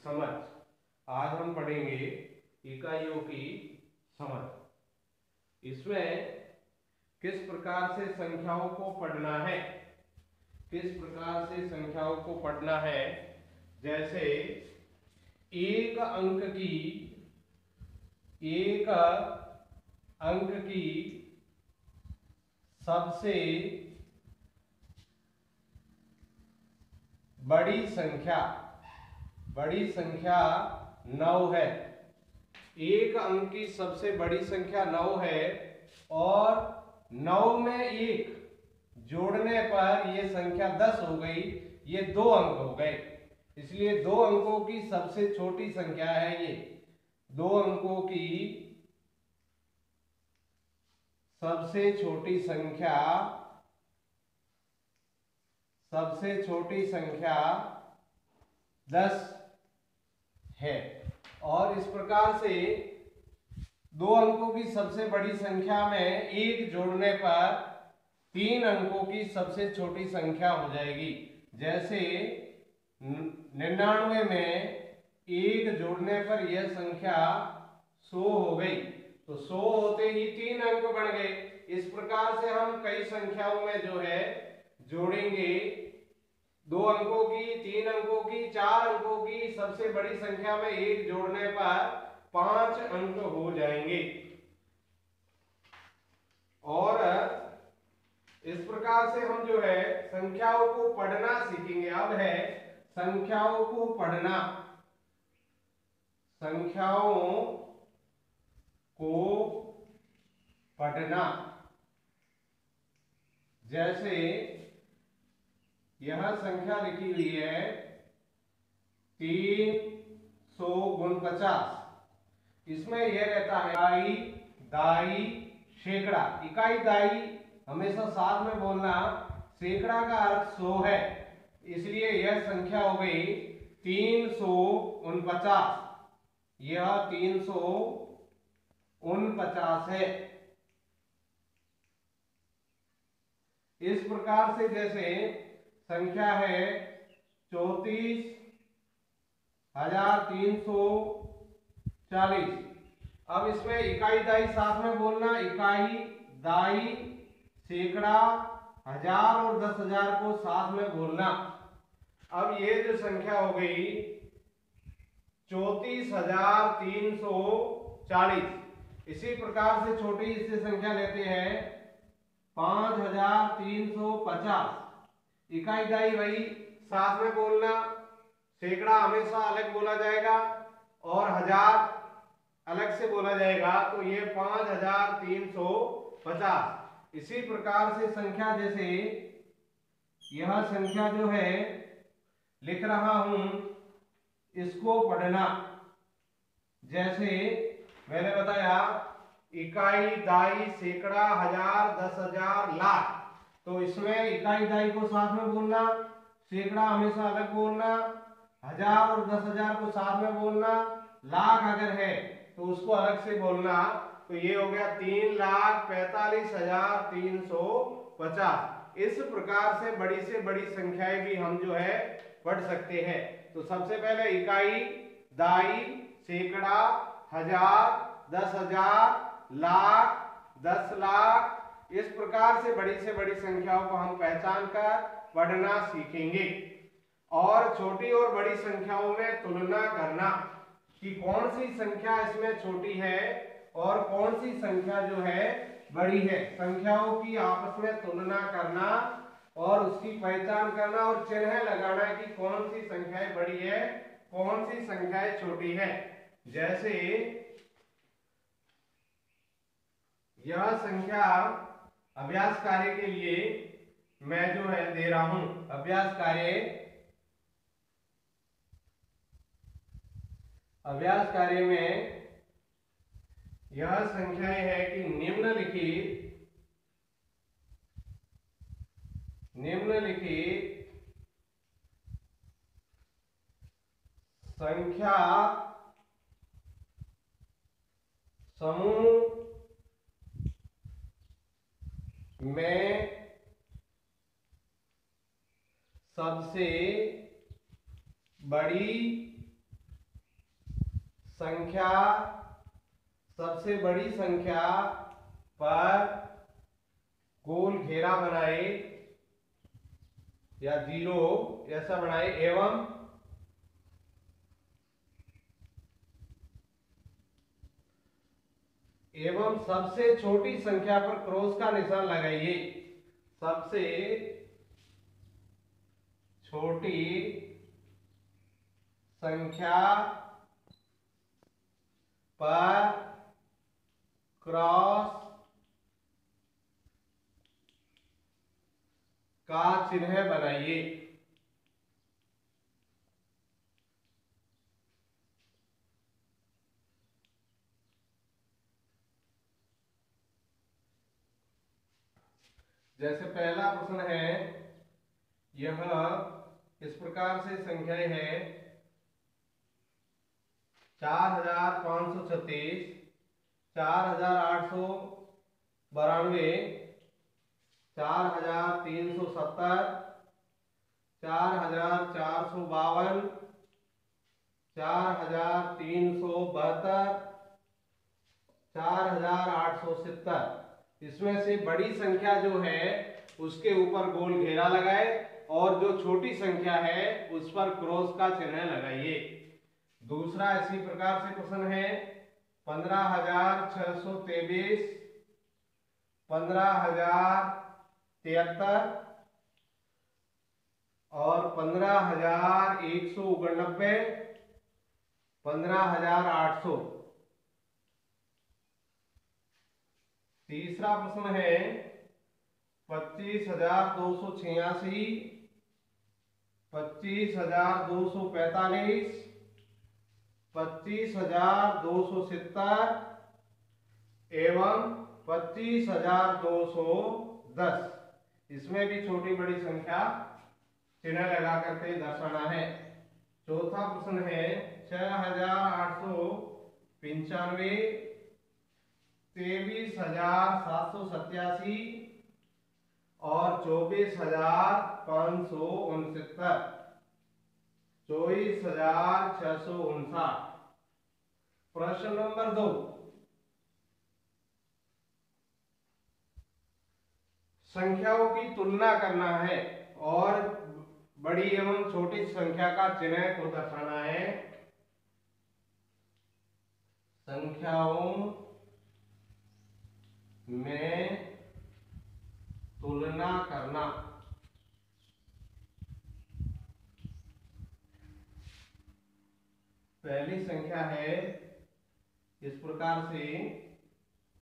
समझ। आज हम पढ़ेंगे इकाइयों की समझ। इसमें किस प्रकार से संख्याओं को पढ़ना है, किस प्रकार से संख्याओं को पढ़ना है। जैसे एक अंक की सबसे बड़ी संख्या 9 है। एक अंक की सबसे बड़ी संख्या 9 है और 9 में 1 जोड़ने पर यह संख्या 10 हो गई। ये 2 अंक हो गए, इसलिए 2 अंकों की सबसे छोटी संख्या है ये। 2 अंकों की सबसे छोटी संख्या 10 है। और इस प्रकार से 2 अंकों की सबसे बड़ी संख्या में 1 जोड़ने पर 3 अंकों की सबसे छोटी संख्या हो जाएगी। जैसे 99 में 1 जोड़ने पर यह संख्या 100 हो गई, तो 100 होते ही 3 अंक बन गए। इस प्रकार से हम कई संख्याओं में जो है जोड़ेंगे 2 अंकों की, 3 अंकों की, 4 अंकों की सबसे बड़ी संख्या में 1 जोड़ने पर 5 अंक हो जाएंगे। और इस प्रकार से हम जो है संख्याओं को पढ़ना सीखेंगे। अब है संख्याओं को पढ़ना। जैसे यह संख्या लिखी हुई है 300 × 50। इसमें यह रहता है इकाई, दाई, सैकड़ा। इकाई दाई हमेशा साथ में बोलना। सैकड़ा का अर्थ 100 है, इसलिए यह संख्या हो गई 349। यह 349 है। इस प्रकार से जैसे संख्या है 34,340। अब इसमें इकाई दाई साथ में बोलना। इकाई, दाई, सैकड़ा, हजार और 10,000 को साथ में बोलना। अब ये जो संख्या हो गई 34,340। इसी प्रकार से छोटी इससे संख्या लेते हैं 5,350। इकाई दाई वही साथ में बोलना। सैकड़ा हमेशा अलग बोला जाएगा और हजार अलग से बोला जाएगा, तो ये 5,350। इसी प्रकार से संख्या, जैसे यह संख्या जो है लिख रहा हूं, इसको पढ़ना। जैसे मैंने बताया इकाई, दाई, सैकड़ा, हजार, 10,000, लाख, तो इसमें इकाई दाई को साथ में बोलना, सैकड़ा हमेशा अलग बोलना, हजार और 10,000 को साथ में बोलना, लाख अगर है तो उसको अलग से बोलना। तो ये हो गया 3,45,350। इस प्रकार से बड़ी संख्याएं भी हम जो है पढ़ सकते हैं। तो सबसे पहले इकाई, दाई, सैकड़ा, हजार, 10,000, लाख, 10 लाख, इस प्रकार से बड़ी संख्याओं को हम पहचान कर पढ़ना सीखेंगे। और छोटी और बड़ी संख्याओं में तुलना करना कि कौन सी संख्या इसमें छोटी है और कौन सी संख्या जो है बड़ी है। संख्याओं की आपस में तुलना करना और उसकी पहचान करना और चिन्ह लगाना कि कौन सी संख्याएं बड़ी है, कौन सी संख्याएं छोटी है। जैसे यह संख्या अभ्यास कार्य के लिए मैं जो है दे रहा हूं। अभ्यास कार्य में यह संख्याएं है कि निम्नलिखित संख्या समूह में सबसे बड़ी संख्या सबसे बड़ी संख्या पर गोल घेरा बनाए या जीरो ऐसा बनाए एवं सबसे छोटी संख्या पर क्रॉस का निशान लगाइए। सबसे छोटी संख्या पर क्रॉस का चिन्ह बनाइए। जैसे पहला प्रश्न है, यह इस प्रकार से संख्याएं है 4536, 4892, 4370, 4452, 4372, 4870। इसमें से बड़ी संख्या जो है उसके ऊपर गोल घेरा लगाए और जो छोटी संख्या है उस पर क्रॉस का चिन्ह लगाइए। दूसरा इसी प्रकार से प्रश्न है 15623, 15073 और 15189, 15800। तीसरा प्रश्न है 25286, 25245, 25270 एवं 25210। इसमें भी छोटी बड़ी संख्या चिन्ह लगा करके दर्शाना है। चौथा प्रश्न है 6895, 23787 और 24569, 24659। प्रश्न नंबर 2, संख्याओं की तुलना करना है और बड़ी एवं छोटी संख्या का चिन्ह को दर्शाना है। संख्याओं में तुलना करना। पहली संख्या है इस प्रकार से